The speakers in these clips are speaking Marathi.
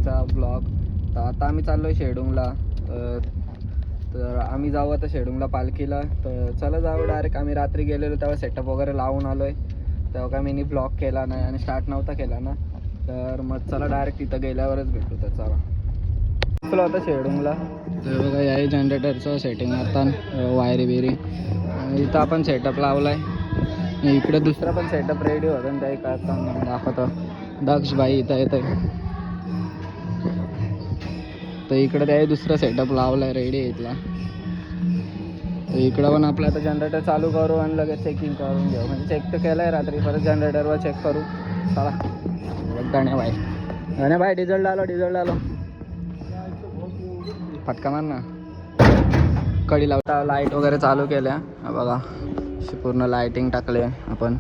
रात्रीचा ब्लॉग. तर आता आम्ही चाललो आहे शेडूंगला. तर आम्ही जाऊ आता शेडूंगला पालखीला. तर चला जाऊ डायरेक्ट. आम्ही रात्री गेलेलो तेव्हा सेटअप वगैरे लावून आलो आहे. तेव्हा काय मी ब्लॉग केला नाही आणि स्टार्ट नव्हता केला ना. तर मग चला डायरेक्ट तिथं गेल्यावरच भेटू. तर चला चला आता शेडूंगला. तर बघा या जनरेटरचं सेटिंग आता वायरी बिरी इथं आपण सेटअप लावला आहे. इकडे दुसरा पण सेटअप रेडी होता आणि त्या आता दाखवतो दक्षबाई इथं येत आहे. तर इकडं त्या दुसरा सेटअप लावला आहे रेडी आहे इथला. तर इकडं पण आपलं आता जनरेटर चालू करू आणि लगेच चेकिंग करून घेऊ. म्हणजे चेक तर केलं आहे रात्री, परत जनरेटरवर चेक करू. चला गण्याबाई डिझेल डालो फटका मार ना. कडी लावता लाईट वगैरे चालू केल्या बघा. अशी पूर्ण लाईटिंग टाकले आपण.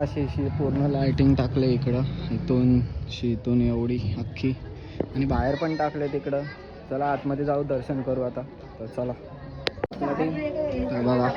अशी पूर्ण लाईटिंग टाकले इकडं इथून एवढी अख्खी आणि बाहेर पण टाकले तिकडं. चला आतमध्ये जाऊ दर्शन करू आता. तर चला बघा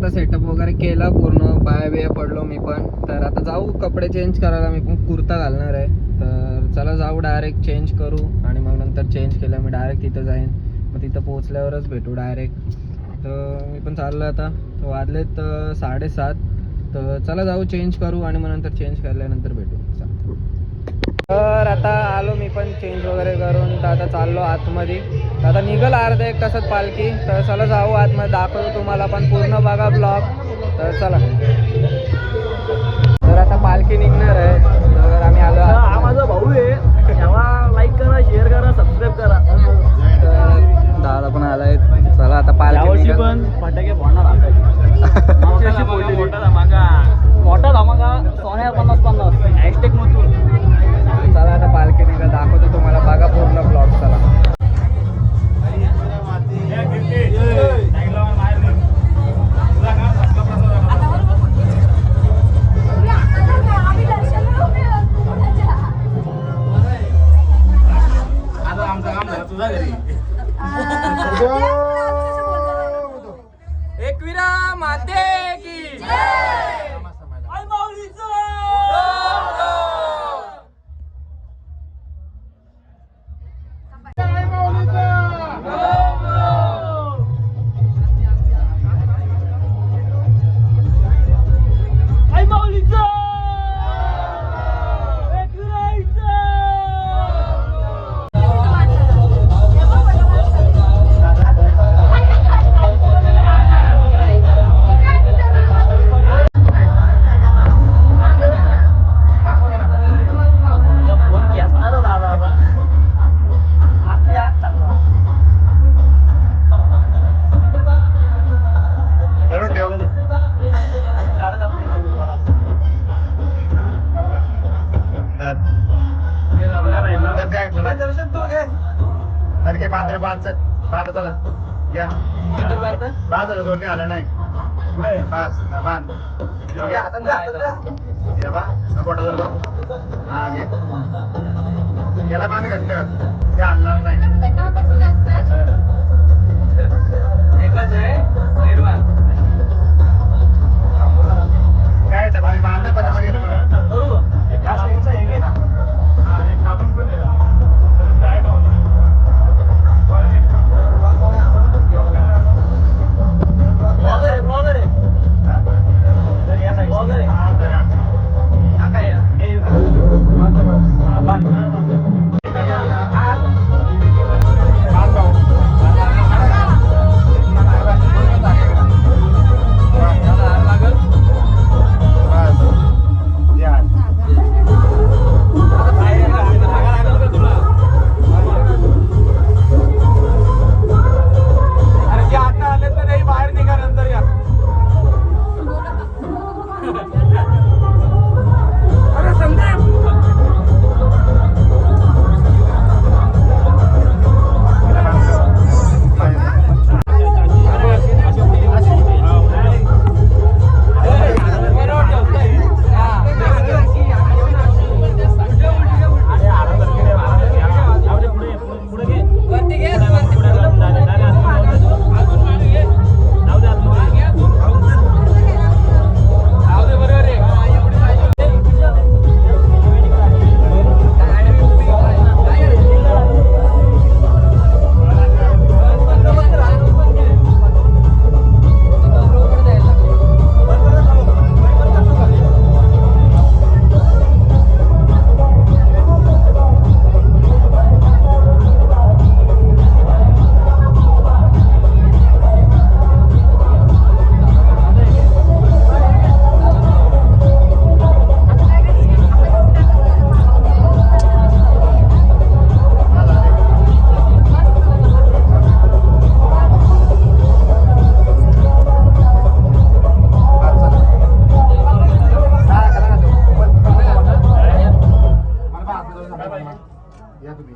सेटअप वगैरे केला पूर्ण. पाया बिया पडलो मी पण. तर आता जाऊ कपडे चेंज करायला. मी पण कुर्ता घालणार आहे. तर चला जाऊ डायरेक्ट चेंज करू आणि मग नंतर चेंज केलं मी डायरेक्ट तिथं जाईन. मग तिथं पोहोचल्यावरच भेटू डायरेक्ट. तर मी पण चाललो आता. तर वाजलेत 7:30. तर चला जाऊ चेंज करू आणि मग नंतर चेंज केल्यानंतर भेटू. तर आता आलो मी पण चेंज वगैरे करून. तर आता चाललो आतमध्ये. तर आता निघल अर्धा एक तासात पालखी. तर चला जाऊ आतमध्ये दाखवतो तुम्हाला पण. पूर्ण बघा ब्लॉग. तर चला. तर आता पालखी निघणार आहे. तर आम्ही आलो. हा माझा भाऊ आहे. तेव्हा लाईक करा, शेअर करा, सबस्क्राईब करा. तर दादा पण आलाय. चला आता पालखी पण फटाके फोडणार मोठा धमाका सोन्या 50-50 हॅशटॅग मथुर. चला आता पालखी निघा दाखवतो तुम्हाला. बघा पूर्ण ब्लॉग. चला एकविरा माते की दोन्ही आलं नाही. याला मान घातलं ते आणणार नाही. काय बांधणं या तुम्ही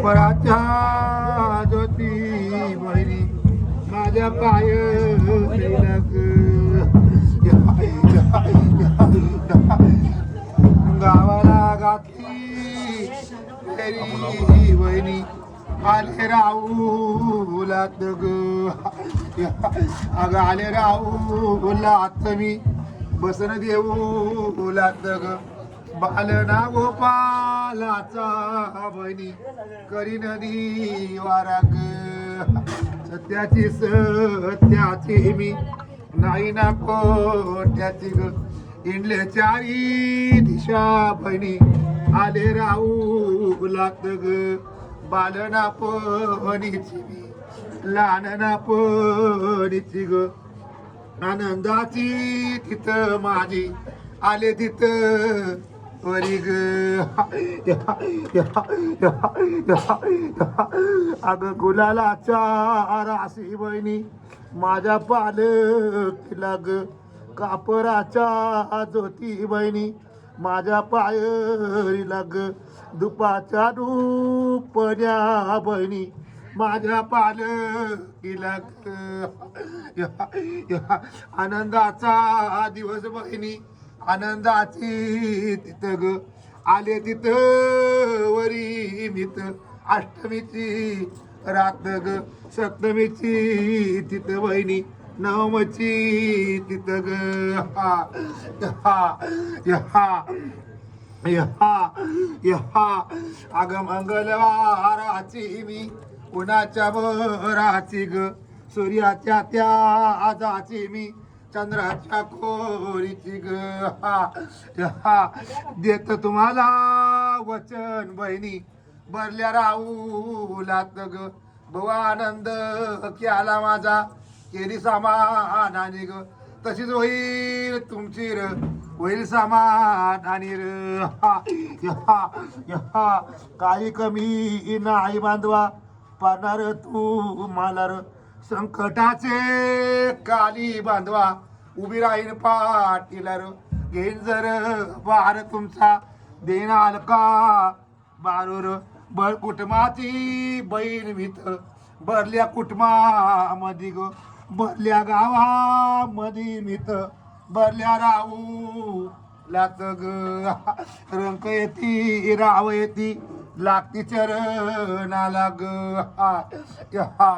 कापराच्या ज्योती बहिणी माझ्या पाय गावाला घातली फेरी बहिणी आले राहुलात ग अग आले राहुलात मी बसन देऊलात ग बालना गोपालाचा बहिणी करी नदी वाराग सत्याची सत्याची मी नाही ना कोट्याची ग इंडले चारी दिशा बहिणी आले राहुलात ग बालना पणीची मी लहानना पणीची ग आनंदाची तिथं माझी आले तिथं वरी ग अग गुलालाच्या राशी बहिणी माझ्या पालखीला ग कापराच्या ज्योती बहिणी माझ्या पायरीला ग दुपाच्या दुपण्या बहिणी माझ्या पालखीला आनंदाचा दिवस बहिणी आनंदाची तिथं ग आले तिथं वरी मित अष्टमीची रात ग सप्तमीची तिथं बहिणी नवमची तिथं ग अग मंगळवाराची मी उन्हाच्या बराची ग सूर्याच्या त्या आजाची मी चंद्राच्या कोरीची ग देत तुम्हाला वचन बहिणी भरल्या राहुलात ग भवानंद केला माझा केली समानाने ग तशीच होईल तुमची र होईल समानाने र काही कमी नाही बांधवा पारणार तू मला र संकटाचे काली बांधवा उभी राहील पाठीला र घेईन जर बार तुमचा देणार का बारोर बळ कुटुंबाची बहीण भीत भरल्या कुटुंबामध्ये ग भरल्या गावामध्ये मित भरल्या राहू लात ग रंक येती राव येती लागती चरणाला ग यहा यहा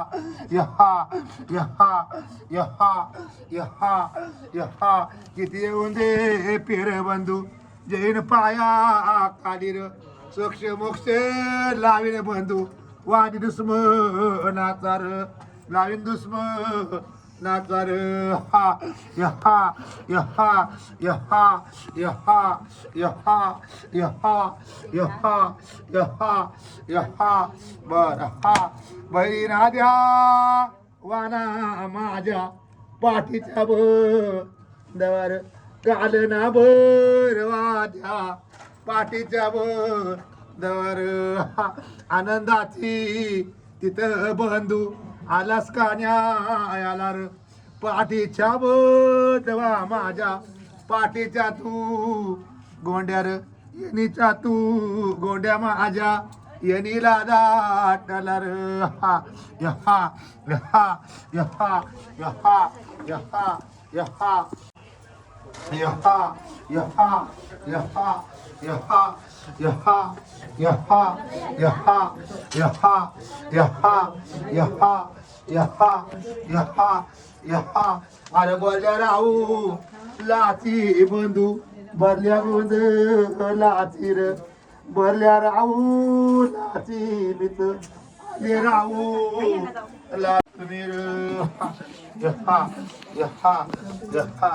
यहा यहा यहा यहा किती येऊन दे पेर बंधू जैन पाया कालीर सोक्ष मोक्ष लावीन बंधू वादी दुश्मनाचार लावीन दुश्मनाचार हा यहा यहा यहा यहा यहा यहा यहा यहा यहा बर हा बहिणा द्या वाना माझ्या पाठीच्या बंदावर कालना बरवा द्या पाठीच्या बंदावर आनंदाची तिथं बंधू आलास कान्या आला र पाठीच्या बंदवा माझ्या पाठीच्या तू गोंड्यार येणीच्या तू गोंड्या माझ्या येणीला दाटला र यहा यहा यहा यहा यहा यहा यहा यहा यहा यहा यहा यहा यहा यहा यहा यहा यहा यहा यहा अरे बोलल्या राहू लाची बंधू भरल्या गोंद लाची र भरल्या राहू लाची मित आले राहू ला तुम्ही र यहा यहा यहा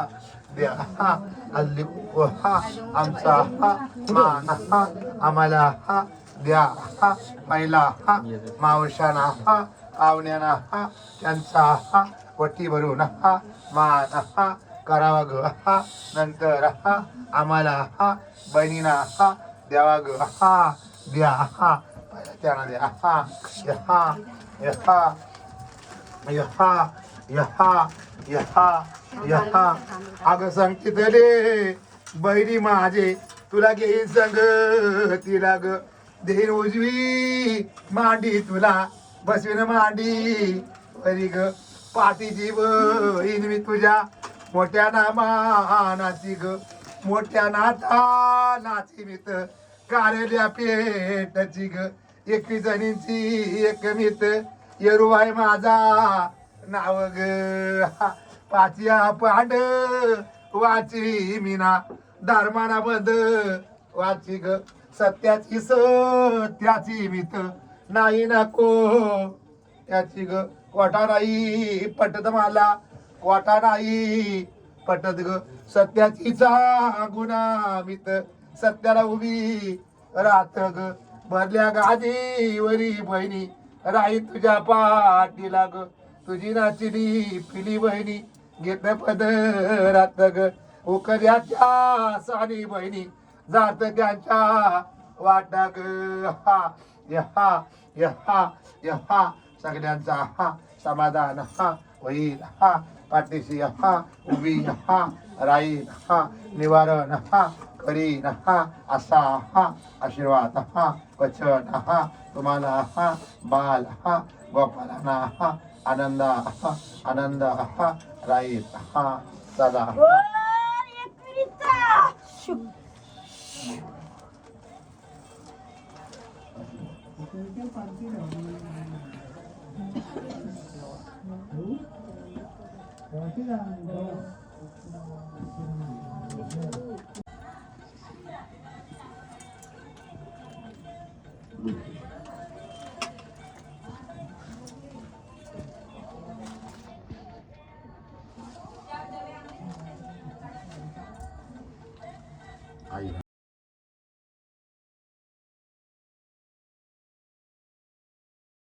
द्या हा अल्ली हा आमचा हा मान हा आम्हाला हा द्या हा पहिला हा मावशाना हा पाहुण्याना हा त्यांचा हा वटी भरून हा मान हा करावा ग हा नंतर हा आम्हाला हा बहिणीना हा द्यावा ग हा द्या हा त्यांना द्या हा यहा यहा यहा यहा यहा यहा अग संगीतले बहिणी माझे तुला घेईन संग तिला ग देन उजवी मांडी तुला बसवीन मांडी वरी ग पाठीची बहीण मी तुझ्या मोठ्या नामानाची ग मोठ्या नाथानाची मित कारेल्या पेटची ग 21 जणींची एक मित येरुबाई माझा नाव ग पाचिया पांड वाची मीना धर्माना बंद वाची ग सत्याची सत्याची मित नाही नको त्याची ग कोटा नाही पटत मला कोटा नाही पटत ग सत्याची गुणा मित सत्याला उभी राहत ग भरल्या गादीवरी बहिणी राही तुझ्या पाठीला ग तुझी नाचली पिली बहिणी घेत पदरात ग उकड्याच्या सानी बहिणी जात त्यांच्या वाटा ग हा यहा यहा यहा सगळ्यांचा हा समाधान हा होईल हा पाठीशी हा उभी हा राहील हा निवारण हा करीन हा असा हा आशीर्वाद हा वचन हा तुम्हाला हा बाल हा गोपालांना हा आनंद हा आनंद हा राहील हा सदा Gracias.